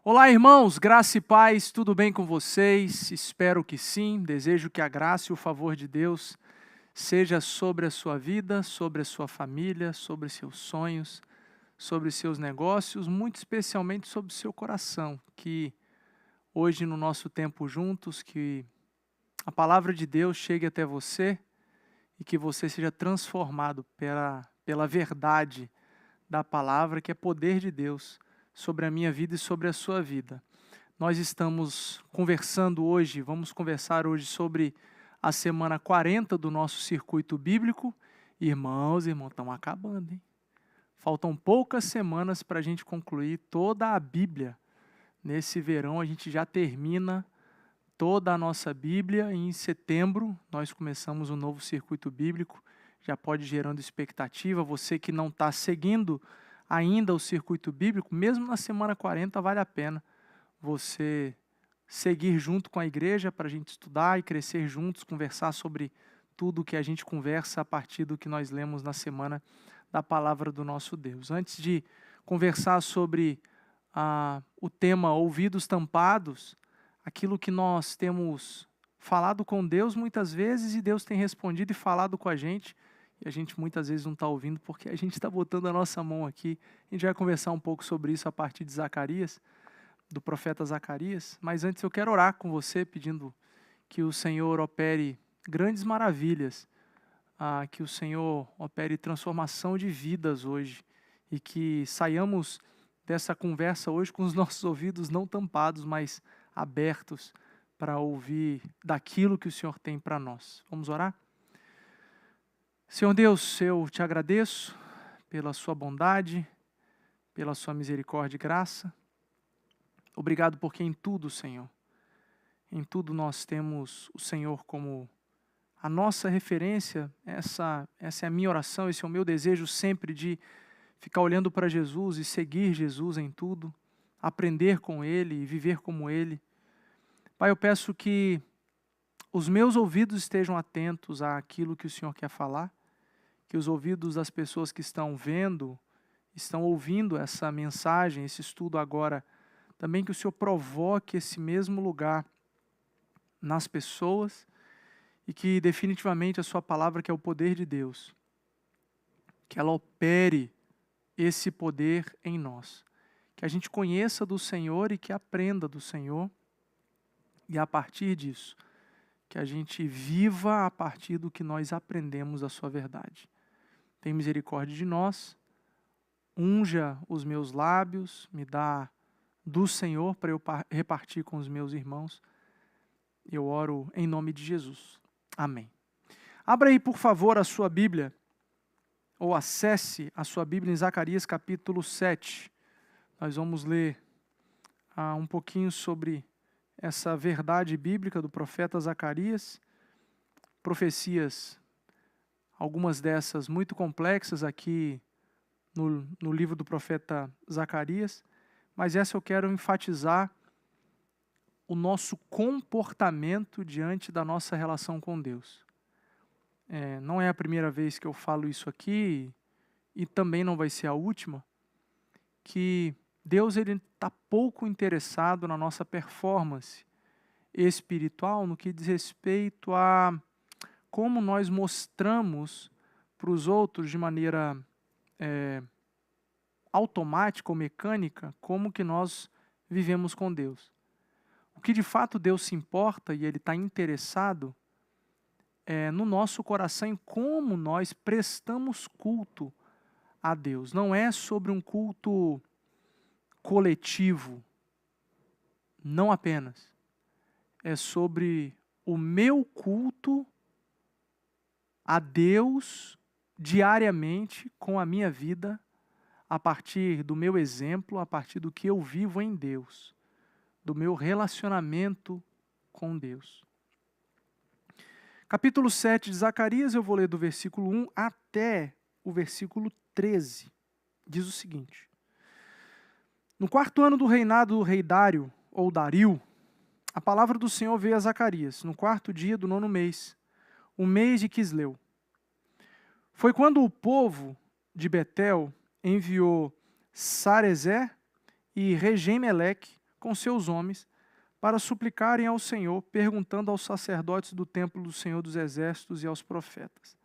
Olá, irmãos, graça e paz, tudo bem com vocês? Espero que sim. Desejo que a graça e o favor de Deus seja sobre a sua vida, sobre a sua família, sobre seus sonhos, sobre seus negócios, muito especialmente sobre o seu coração. Que hoje, no nosso tempo juntos, que a palavra de Deus chegue até você e que você seja transformado pela verdade da palavra, que é poder de Deus sobre a minha vida e sobre a sua vida. Nós estamos conversando hoje, vamos conversar hoje sobre a semana 40 do nosso circuito bíblico. Irmãos, estão acabando, hein? Faltam poucas semanas para a gente concluir toda a Bíblia. Nesse verão a gente já termina toda a nossa Bíblia e em setembro nós começamos um novo circuito bíblico. Já pode ir gerando expectativa. Você que não está seguindo ainda o circuito bíblico, mesmo na semana 40 vale a pena você seguir junto com a igreja para a gente estudar e crescer juntos, conversar sobre tudo que a gente conversa a partir do que nós lemos na semana da palavra do nosso Deus. Antes de conversar sobre o tema ouvidos tampados, aquilo que nós temos falado com Deus muitas vezes e Deus tem respondido e falado com a gente, e a gente muitas vezes não está ouvindo porque a gente está botando a nossa mão aqui. A gente vai conversar um pouco sobre isso a partir de Zacarias, do profeta Zacarias, mas antes eu quero orar com você, pedindo que o Senhor opere grandes maravilhas, que o Senhor opere transformação de vidas hoje, e que saiamos dessa conversa hoje com os nossos ouvidos não tampados, mas abertos para ouvir daquilo que o Senhor tem para nós. Vamos orar? Senhor Deus, eu te agradeço pela sua bondade, pela sua misericórdia e graça. Obrigado porque em tudo, Senhor, em tudo nós temos o Senhor como a nossa referência. Essa é a minha oração, esse é o meu desejo sempre de ficar olhando para Jesus e seguir Jesus em tudo, aprender com Ele e viver como Ele. Pai, eu peço que os meus ouvidos estejam atentos àquilo que o Senhor quer falar, que os ouvidos das pessoas que estão vendo, estão ouvindo essa mensagem, esse estudo agora, também que o Senhor provoque esse mesmo lugar nas pessoas e que definitivamente a sua palavra, que é o poder de Deus, que ela opere esse poder em nós. Que a gente conheça do Senhor e que aprenda do Senhor, e a partir disso, que a gente viva a partir do que nós aprendemos da sua verdade. Tem misericórdia de nós, unja os meus lábios, me dá do Senhor para eu repartir com os meus irmãos. Eu oro em nome de Jesus. Amém. Abra aí, por favor, a sua Bíblia, ou acesse a sua Bíblia em Zacarias capítulo 7. Nós vamos ler um pouquinho sobre essa verdade bíblica do profeta Zacarias. Profecias, algumas dessas muito complexas aqui no livro do profeta Zacarias. Mas essa eu quero enfatizar o nosso comportamento diante da nossa relação com Deus. Não é a primeira vez que eu falo isso aqui, e também não vai ser a última, que Deus está pouco interessado na nossa performance espiritual, no que diz respeito a como nós mostramos para os outros de maneira automática ou mecânica, como que nós vivemos com Deus. O que de fato Deus se importa e Ele está interessado é no nosso coração, em como nós prestamos culto a Deus. Não é sobre um culto coletivo, não apenas. É sobre o meu culto a Deus diariamente com a minha vida, a partir do meu exemplo, a partir do que eu vivo em Deus, do meu relacionamento com Deus. Capítulo 7 de Zacarias, eu vou ler do versículo 1 até o versículo 13. Diz o seguinte: No 4º ano do reinado do rei Dário, ou Dario, a palavra do Senhor veio a Zacarias, no 4º dia do 9º mês, o mês de Quisleu. Foi quando o povo de Betel enviou Sarezer e Regem-Meleque com seus homens para suplicarem ao Senhor, perguntando aos sacerdotes do templo do Senhor dos Exércitos e aos profetas: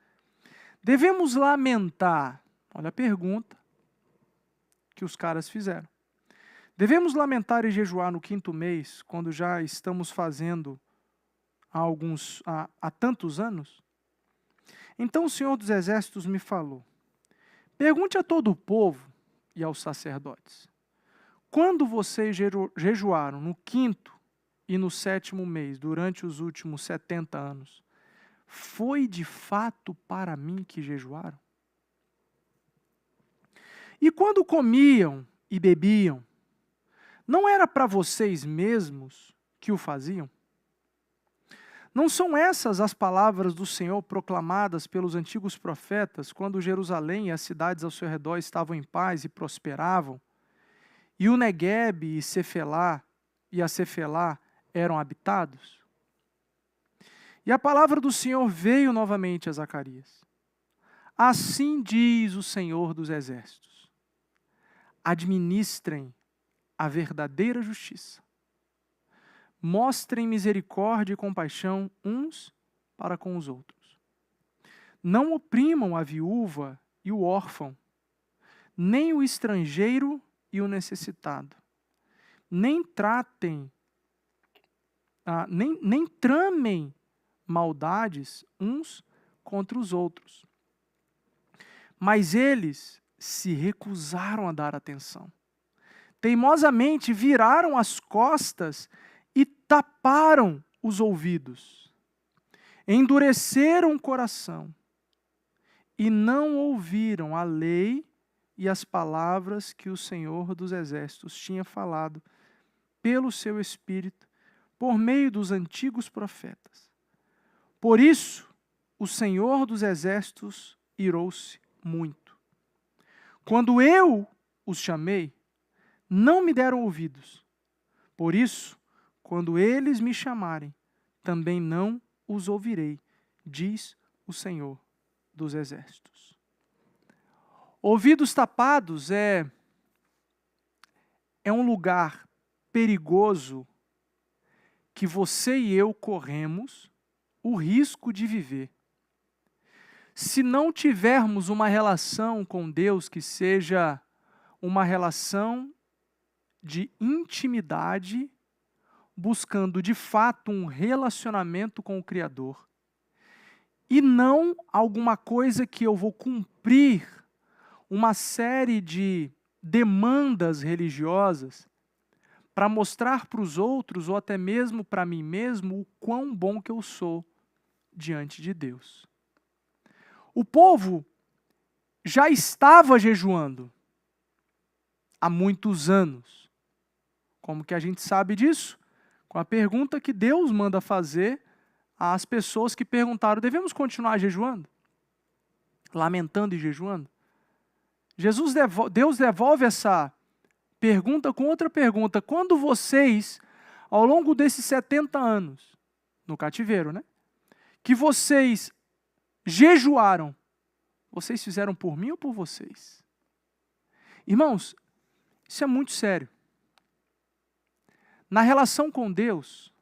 devemos lamentar? Olha a pergunta que os caras fizeram. Devemos lamentar e jejuar no 5º mês, quando já estamos fazendo há tantos anos? Então o Senhor dos Exércitos me falou: pergunte a todo o povo e aos sacerdotes: quando vocês jejuaram no 5º e no 7º mês, durante os últimos 70 anos, foi de fato para mim que jejuaram? E quando comiam e bebiam, não era para vocês mesmos que o faziam? Não são essas as palavras do Senhor proclamadas pelos antigos profetas, quando Jerusalém e as cidades ao seu redor estavam em paz e prosperavam, e o Neguebe e a Cefelá eram habitados? E a palavra do Senhor veio novamente a Zacarias: assim diz o Senhor dos Exércitos: administrem a verdadeira justiça, mostrem misericórdia e compaixão uns para com os outros. Não oprimam a viúva e o órfão, nem o estrangeiro e o necessitado. Nem tramem maldades uns contra os outros. Mas eles se recusaram a dar atenção. Teimosamente viraram as costas e taparam os ouvidos. Endureceram o coração e não ouviram a lei e as palavras que o Senhor dos Exércitos tinha falado pelo seu Espírito, por meio dos antigos profetas. Por isso, o Senhor dos Exércitos irou-se muito. Quando eu os chamei, não me deram ouvidos. Por isso, quando eles me chamarem, também não os ouvirei, diz o Senhor dos Exércitos. Ouvidos tapados é um lugar perigoso que você e eu corremos o risco de viver. Se não tivermos uma relação com Deus que seja uma relação de intimidade, buscando de fato um relacionamento com o Criador, e não alguma coisa que eu vou cumprir uma série de demandas religiosas para mostrar para os outros, ou até mesmo para mim mesmo, o quão bom que eu sou diante de Deus. O povo já estava jejuando há muitos anos. Como que a gente sabe disso? Com a pergunta que Deus manda fazer às pessoas que perguntaram: devemos continuar jejuando? Lamentando e jejuando? Deus devolve essa pergunta com outra pergunta: quando vocês, ao longo desses 70 anos, no cativeiro, né, que vocês jejuaram, vocês fizeram por mim ou por vocês? Irmãos, isso é muito sério. Na relação com Deus,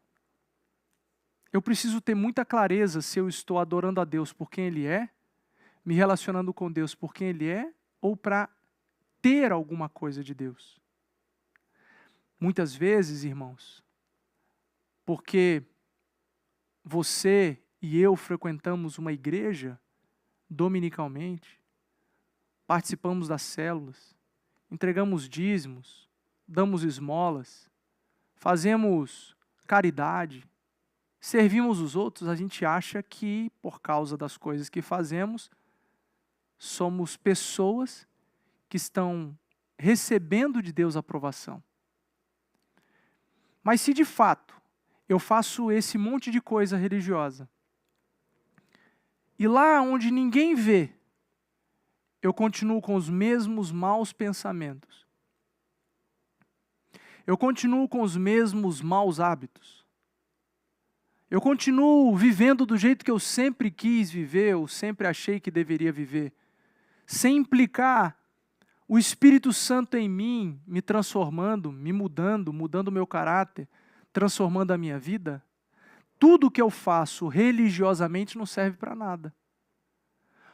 eu preciso ter muita clareza se eu estou adorando a Deus por quem Ele é, me relacionando com Deus por quem Ele é, ou para ter alguma coisa de Deus. Muitas vezes, irmãos, porque você e eu frequentamos uma igreja dominicalmente, participamos das células, entregamos dízimos, damos esmolas, fazemos caridade, servimos os outros, a gente acha que, por causa das coisas que fazemos, somos pessoas que estão recebendo de Deus aprovação. Mas se de fato eu faço esse monte de coisa religiosa, e lá onde ninguém vê, eu continuo com os mesmos maus pensamentos, eu continuo com os mesmos maus hábitos, eu continuo vivendo do jeito que eu sempre quis viver, ou sempre achei que deveria viver, sem implicar o Espírito Santo em mim, me transformando, me mudando, mudando o meu caráter, transformando a minha vida, tudo que eu faço religiosamente não serve para nada.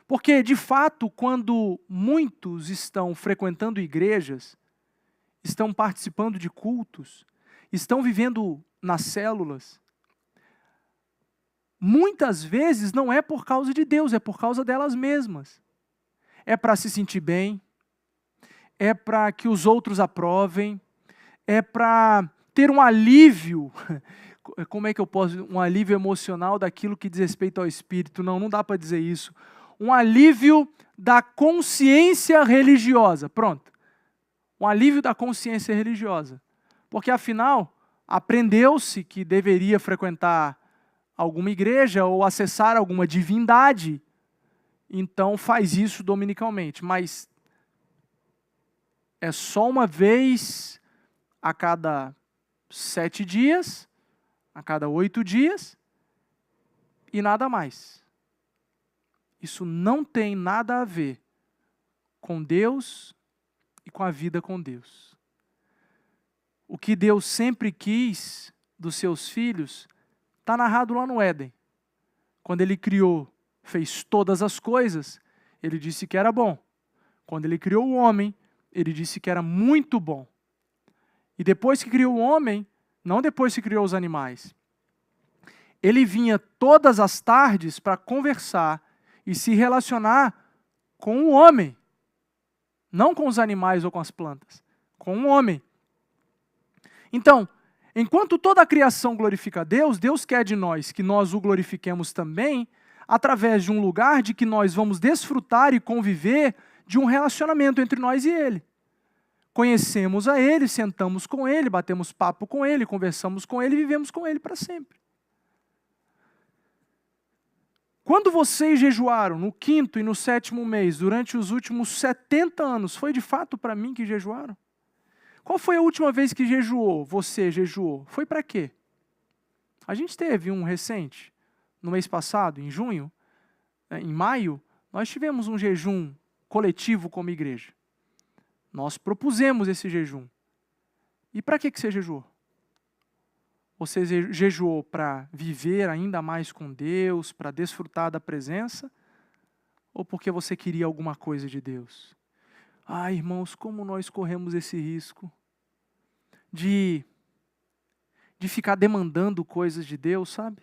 Porque, de fato, quando muitos estão frequentando igrejas, estão participando de cultos, estão vivendo nas células, muitas vezes não é por causa de Deus, é por causa delas mesmas. É para se sentir bem, é para que os outros aprovem, é para ter um alívio, como é que eu posso, um alívio emocional daquilo que diz respeito ao espírito. Não dá para dizer isso. Um alívio da consciência religiosa. Pronto. Um alívio da consciência religiosa. Porque afinal, aprendeu-se que deveria frequentar alguma igreja ou acessar alguma divindade, então faz isso dominicalmente. Mas é só uma vez a cada 7 dias, a cada 8 dias, e nada mais. Isso não tem nada a ver com Deus e com a vida com Deus. O que Deus sempre quis dos seus filhos está narrado lá no Éden. Quando Ele criou, fez todas as coisas, Ele disse que era bom. Quando Ele criou o homem, Ele disse que era muito bom. E depois que criou o homem, não depois que criou os animais, Ele vinha todas as tardes para conversar e se relacionar com o homem. Não com os animais ou com as plantas, com o homem. Então, enquanto toda a criação glorifica a Deus, Deus quer de nós que nós o glorifiquemos também através de um lugar de que nós vamos desfrutar e conviver de um relacionamento entre nós e Ele. Conhecemos a Ele, sentamos com Ele, batemos papo com Ele, conversamos com Ele e vivemos com Ele para sempre. Quando vocês jejuaram no 5º e no 7º mês, durante os últimos 70 anos, foi de fato para mim que jejuaram? Qual foi a última vez que jejuou? Você jejuou? Foi para quê? A gente teve um recente, no mês passado, em junho, em maio, nós tivemos um jejum coletivo como igreja. Nós propusemos esse jejum. E para que você jejuou? Você jejuou para viver ainda mais com Deus, para desfrutar da presença? Ou porque você queria alguma coisa de Deus? Ah, irmãos, como nós corremos esse risco de ficar demandando coisas de Deus, sabe?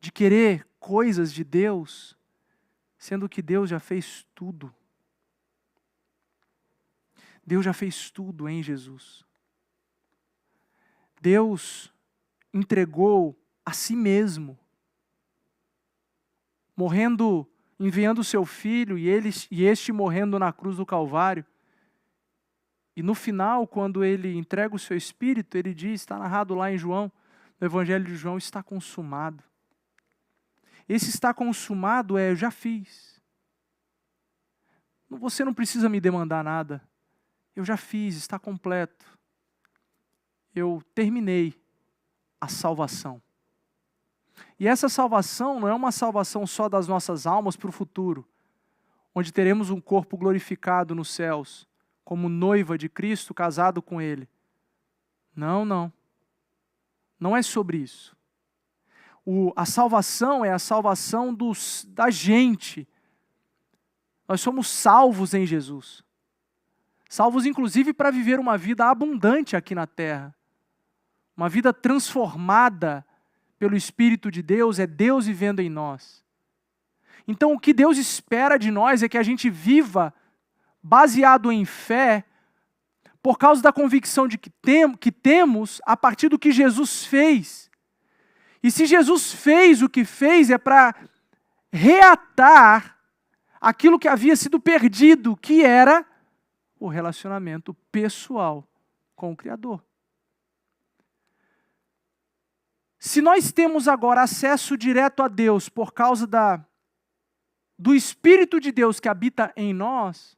De querer coisas de Deus, sendo que Deus já fez tudo. Deus já fez tudo em Jesus. Deus entregou a si mesmo, morrendo, enviando o seu Filho e este morrendo na cruz do Calvário. E no final, quando Ele entrega o seu Espírito, Ele diz, está narrado lá em João, no Evangelho de João, está consumado. Esse está consumado eu já fiz. Você não precisa me demandar nada. Eu já fiz, está completo. Eu terminei a salvação. E essa salvação não é uma salvação só das nossas almas para o futuro, onde teremos um corpo glorificado nos céus, como noiva de Cristo, casado com Ele. Não. Não é sobre isso. A salvação é a salvação da gente. Nós somos salvos em Jesus. Salvos, inclusive, para viver uma vida abundante aqui na terra. Uma vida transformada pelo Espírito de Deus, é Deus vivendo em nós. Então, o que Deus espera de nós é que a gente viva baseado em fé, por causa da convicção de que temos a partir do que Jesus fez. E se Jesus fez o que fez, é para reatar aquilo que havia sido perdido, que era o relacionamento pessoal com o Criador. Se nós temos agora acesso direto a Deus por causa do Espírito de Deus que habita em nós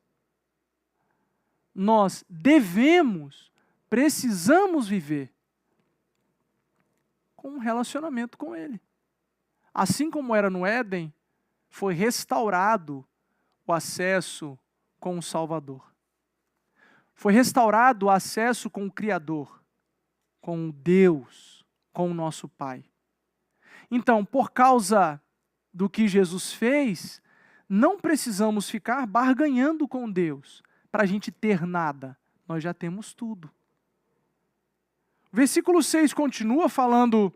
precisamos viver com um relacionamento com Ele. Assim como era no Éden, foi restaurado o acesso com o Salvador. Foi restaurado o acesso com o Criador, com Deus, com o nosso Pai. Então, por causa do que Jesus fez, não precisamos ficar barganhando com Deus para a gente ter nada. Nós já temos tudo. O versículo 6 continua falando: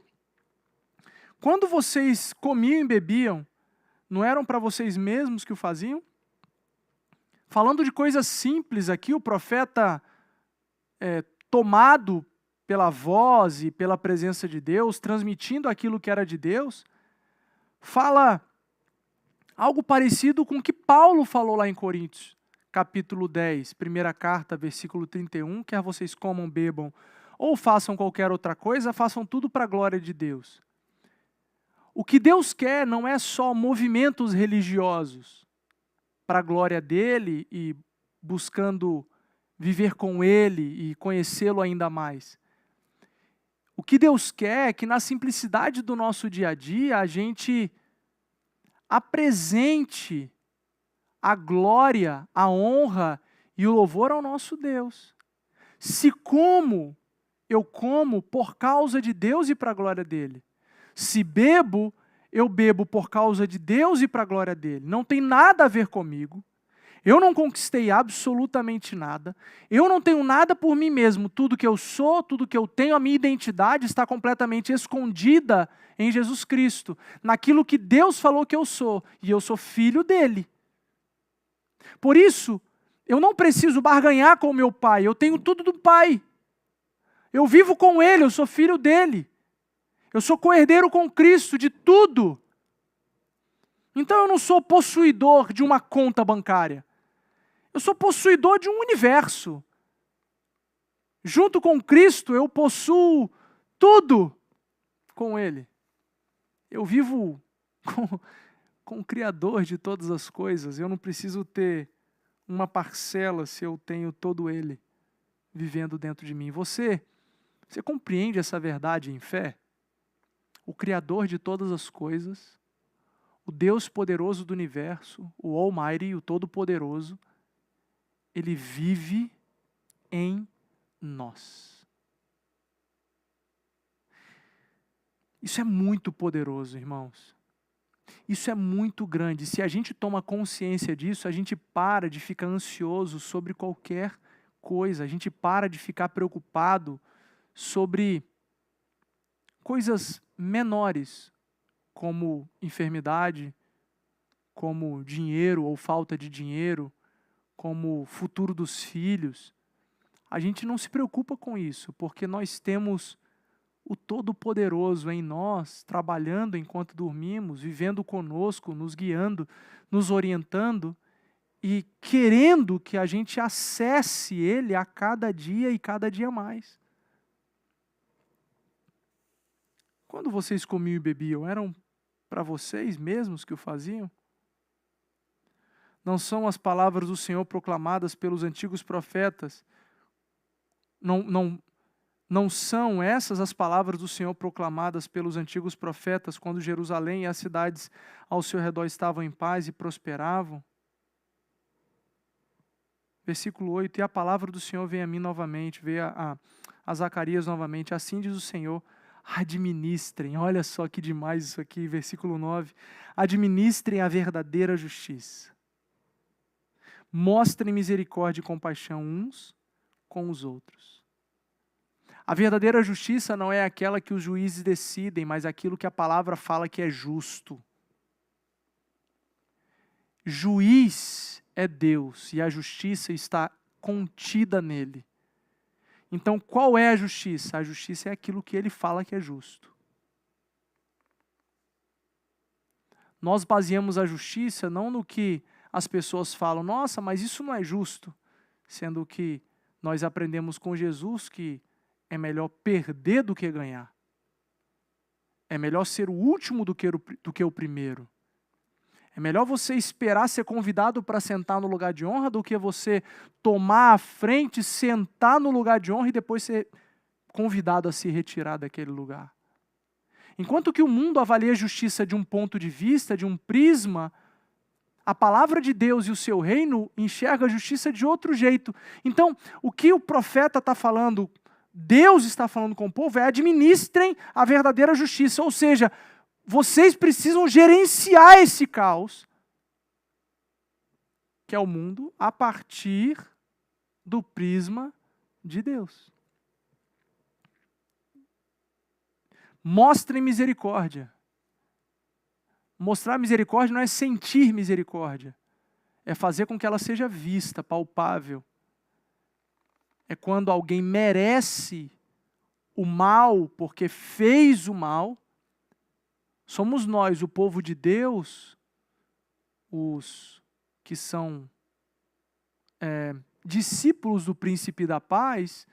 quando vocês comiam e bebiam, não eram para vocês mesmos que o faziam? Falando de coisas simples aqui, o profeta, tomado pela voz e pela presença de Deus, transmitindo aquilo que era de Deus, fala algo parecido com o que Paulo falou lá em Coríntios, capítulo 10, primeira carta, versículo 31, quer vocês comam, bebam, ou façam qualquer outra coisa, façam tudo para a glória de Deus. O que Deus quer não é só movimentos religiosos para a glória dele e buscando viver com ele e conhecê-lo ainda mais. O que Deus quer é que na simplicidade do nosso dia a dia a gente apresente a glória, a honra e o louvor ao nosso Deus. Se eu como por causa de Deus e para a glória dele. Se bebo, eu bebo por causa de Deus e para a glória dele. Não tem nada a ver comigo. Eu não conquistei absolutamente nada. Eu não tenho nada por mim mesmo. Tudo que eu sou, tudo que eu tenho, a minha identidade está completamente escondida em Jesus Cristo. Naquilo que Deus falou que eu sou. E eu sou filho dele. Por isso, eu não preciso barganhar com o meu pai. Eu tenho tudo do pai. Eu vivo com ele, eu sou filho dele. Eu sou co-herdeiro com Cristo de tudo. Então eu não sou possuidor de uma conta bancária. Eu sou possuidor de um universo. Junto com Cristo, eu possuo tudo com Ele. Eu vivo com o Criador de todas as coisas. Eu não preciso ter uma parcela se eu tenho todo Ele vivendo dentro de mim. Você compreende essa verdade em fé? O Criador de todas as coisas, o Deus poderoso do universo, o Almighty, o Todo-Poderoso, Ele vive em nós. Isso é muito poderoso, irmãos. Isso é muito grande. Se a gente toma consciência disso, a gente para de ficar ansioso sobre qualquer coisa. A gente para de ficar preocupado sobre coisas menores, como enfermidade, como dinheiro ou falta de dinheiro, como o futuro dos filhos. A gente não se preocupa com isso, porque nós temos o Todo-Poderoso em nós, trabalhando enquanto dormimos, vivendo conosco, nos guiando, nos orientando e querendo que a gente acesse Ele a cada dia e cada dia mais. Quando vocês comiam e bebiam, eram para vocês mesmos que o faziam? Não são as palavras do Senhor proclamadas pelos antigos profetas? Não são essas as palavras do Senhor proclamadas pelos antigos profetas quando Jerusalém e as cidades ao seu redor estavam em paz e prosperavam? Versículo 8, e a palavra do Senhor veio a mim novamente, veio a Zacarias novamente, assim diz o Senhor, administrem, olha só que demais isso aqui, versículo 9, administrem a verdadeira justiça. Mostrem misericórdia e compaixão uns com os outros. A verdadeira justiça não é aquela que os juízes decidem, mas aquilo que a palavra fala que é justo. Juiz é Deus e a justiça está contida nele. Então, qual é a justiça? A justiça é aquilo que ele fala que é justo. Nós baseamos a justiça não no que as pessoas falam, nossa, mas isso não é justo, sendo que nós aprendemos com Jesus que é melhor perder do que ganhar. É melhor ser o último do que o primeiro. É melhor você esperar ser convidado para sentar no lugar de honra do que você tomar a frente, sentar no lugar de honra e depois ser convidado a se retirar daquele lugar. Enquanto que o mundo avalia a justiça de um ponto de vista, de um prisma, a palavra de Deus e o seu reino enxerga a justiça de outro jeito. Então, o que o profeta está falando, Deus está falando com o povo, é administrem a verdadeira justiça. Ou seja, vocês precisam gerenciar esse caos, que é o mundo, a partir do prisma de Deus. Mostrem misericórdia. Mostrar misericórdia não é sentir misericórdia. É fazer com que ela seja vista, palpável. É quando alguém merece o mal porque fez o mal. Somos nós, o povo de Deus, os que são discípulos do príncipe da paz,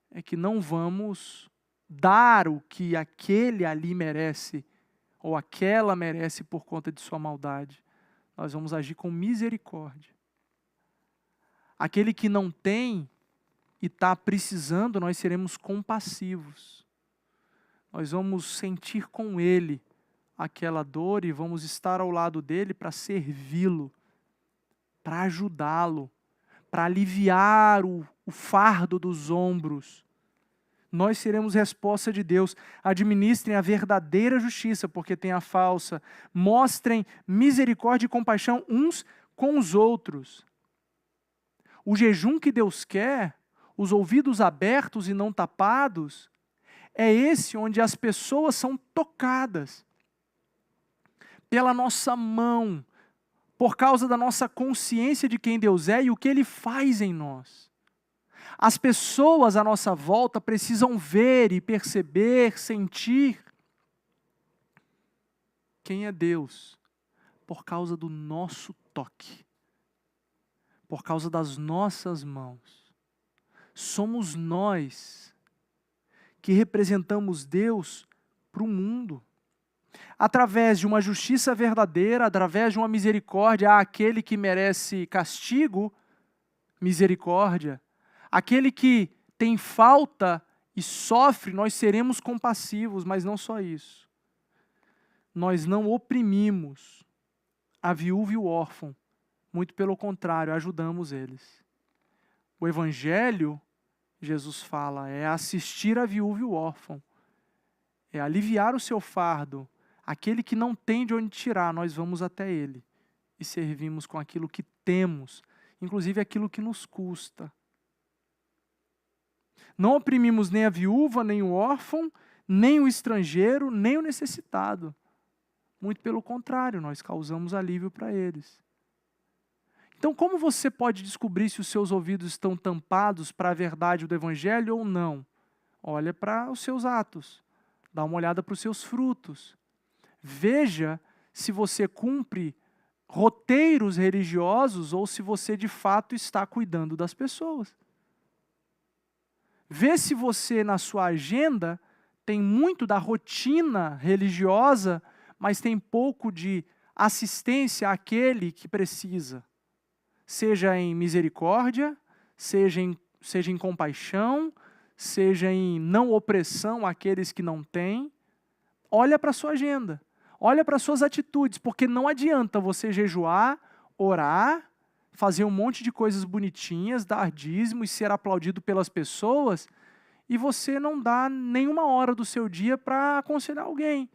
é que não vamos dar o que aquele ali merece, ou aquela merece por conta de sua maldade. Nós vamos agir com misericórdia. Aquele que não tem e está precisando, nós seremos compassivos. Nós vamos sentir com ele aquela dor e vamos estar ao lado dele para servi-lo, para ajudá-lo, para aliviar o fardo dos ombros. Nós seremos resposta de Deus. Administrem a verdadeira justiça, porque tem a falsa. Mostrem misericórdia e compaixão uns com os outros. O jejum que Deus quer, os ouvidos abertos e não tapados, é esse onde as pessoas são tocadas pela nossa mão, por causa da nossa consciência de quem Deus é e o que Ele faz em nós. As pessoas à nossa volta precisam ver e perceber, sentir quem é Deus, por causa do nosso toque, por causa das nossas mãos. Somos nós que representamos Deus para o mundo. Através de uma justiça verdadeira, através de uma misericórdia àquele que merece castigo, misericórdia. Aquele que tem falta e sofre, nós seremos compassivos, mas não só isso. Nós não oprimimos a viúva e o órfão, muito pelo contrário, ajudamos eles. O Evangelho, Jesus fala, é assistir a viúva e o órfão, é aliviar o seu fardo. Aquele que não tem de onde tirar, nós vamos até ele e servimos com aquilo que temos, inclusive aquilo que nos custa. Não oprimimos nem a viúva, nem o órfão, nem o estrangeiro, nem o necessitado. Muito pelo contrário, nós causamos alívio para eles. Então, como você pode descobrir se os seus ouvidos estão tampados para a verdade do Evangelho ou não? Olha para os seus atos, dá uma olhada para os seus frutos. Veja se você cumpre roteiros religiosos ou se você de fato está cuidando das pessoas. Vê se você, na sua agenda, tem muito da rotina religiosa, mas tem pouco de assistência àquele que precisa. Seja em misericórdia, seja em compaixão, seja em não opressão àqueles que não têm. Olha para a sua agenda, olha para as suas atitudes, porque não adianta você jejuar, orar, fazer um monte de coisas bonitinhas, dar dízimo e ser aplaudido pelas pessoas, e você não dá nenhuma hora do seu dia para aconselhar alguém,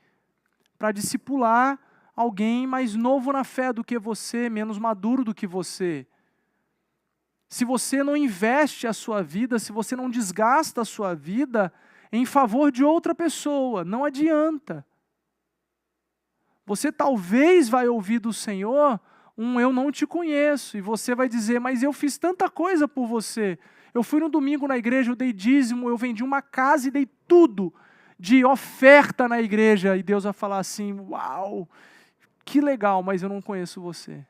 para discipular alguém mais novo na fé do que você, menos maduro do que você. Se você não investe a sua vida, se você não desgasta a sua vida em favor de outra pessoa, não adianta. Você talvez vai ouvir do Senhor eu não te conheço, e você vai dizer, mas eu fiz tanta coisa por você. Eu fui no domingo na igreja, eu dei dízimo, eu vendi uma casa e dei tudo de oferta na igreja. E Deus vai falar assim, uau, que legal, mas eu não conheço você.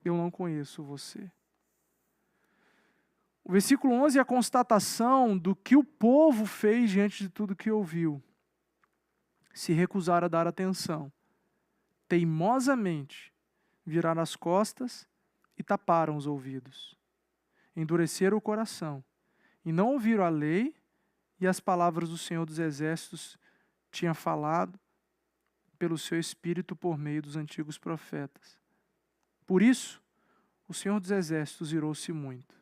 Eu não conheço você. O versículo 11 é a constatação do que o povo fez diante de tudo que ouviu. Se recusaram a dar atenção. Teimosamente viraram as costas e taparam os ouvidos. Endureceram o coração e não ouviram a lei e as palavras do Senhor dos Exércitos tinha falado pelo seu Espírito por meio dos antigos profetas. Por isso, o Senhor dos Exércitos irou-se muito.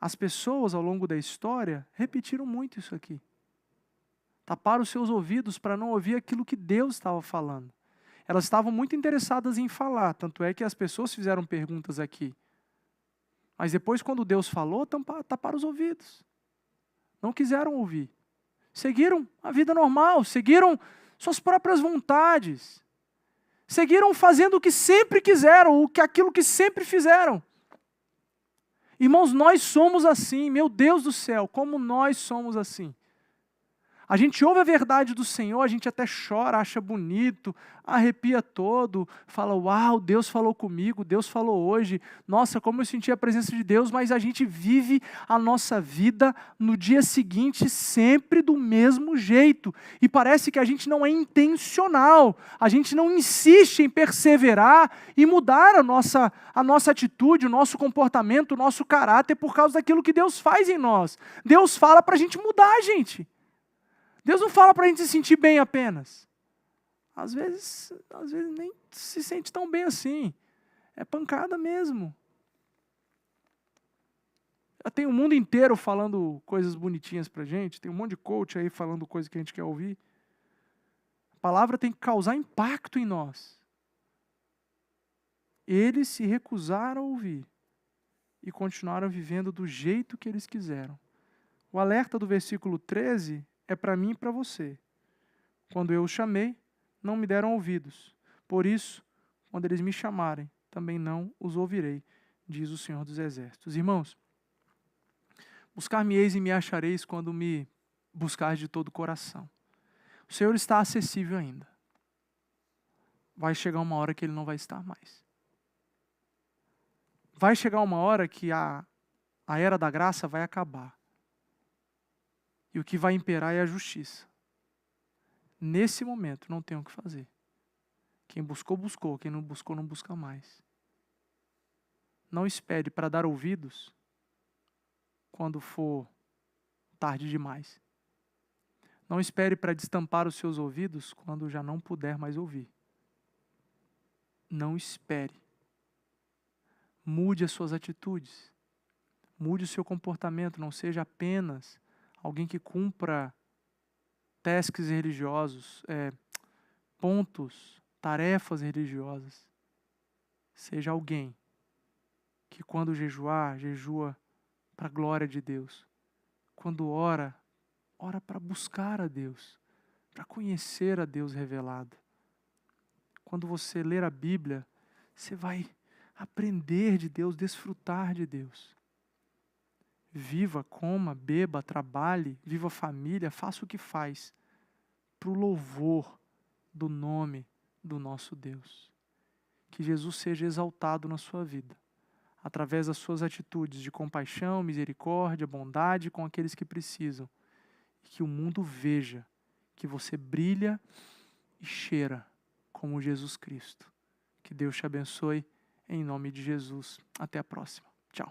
As pessoas, ao longo da história, repetiram muito isso aqui. Taparam os seus ouvidos para não ouvir aquilo que Deus estava falando. Elas estavam muito interessadas em falar, tanto é que as pessoas fizeram perguntas aqui. Mas depois, quando Deus falou, taparam os ouvidos. Não quiseram ouvir. Seguiram a vida normal, seguiram suas próprias vontades. Seguiram fazendo o que sempre quiseram, aquilo que sempre fizeram. Irmãos, nós somos assim, meu Deus do céu, como nós somos assim. A gente ouve a verdade do Senhor, a gente até chora, acha bonito, arrepia todo, fala, uau, Deus falou comigo, Deus falou hoje, nossa, como eu senti a presença de Deus, mas a gente vive a nossa vida no dia seguinte sempre do mesmo jeito. E parece que a gente não é intencional, a gente não insiste em perseverar e mudar a nossa atitude, o nosso comportamento, o nosso caráter por causa daquilo que Deus faz em nós. Deus fala para a gente mudar, gente. Deus não fala para a gente se sentir bem apenas. Às vezes nem se sente tão bem assim. É pancada mesmo. Tem o mundo inteiro falando coisas bonitinhas para a gente. Tem um monte de coach aí falando coisas que a gente quer ouvir. A palavra tem que causar impacto em nós. Eles se recusaram a ouvir e continuaram vivendo do jeito que eles quiseram. O alerta do versículo 13 é para mim e para você. Quando eu os chamei, não me deram ouvidos. Por isso, quando eles me chamarem, também não os ouvirei, diz o Senhor dos Exércitos. Irmãos, buscar-me-eis e me achareis quando me buscar de todo o coração. O Senhor está acessível ainda. Vai chegar uma hora que Ele não vai estar mais. Vai chegar uma hora que a era da graça vai acabar. E o que vai imperar é a justiça. Nesse momento, não tem o que fazer. Quem buscou, buscou. Quem não buscou, não busca mais. Não espere para dar ouvidos quando for tarde demais. Não espere para destampar os seus ouvidos quando já não puder mais ouvir. Não espere. Mude as suas atitudes. Mude o seu comportamento. Não seja apenas alguém que cumpra tasks religiosos, pontos, tarefas religiosas. Seja alguém que quando jejuar, jejua para a glória de Deus. Quando ora para buscar a Deus, para conhecer a Deus revelado. Quando você ler a Bíblia, você vai aprender de Deus, desfrutar de Deus. Viva, coma, beba, trabalhe, viva a família, faça o que faz, para o louvor do nome do nosso Deus. Que Jesus seja exaltado na sua vida, através das suas atitudes de compaixão, misericórdia, bondade com aqueles que precisam. E que o mundo veja que você brilha e cheira como Jesus Cristo. Que Deus te abençoe, em nome de Jesus. Até a próxima. Tchau.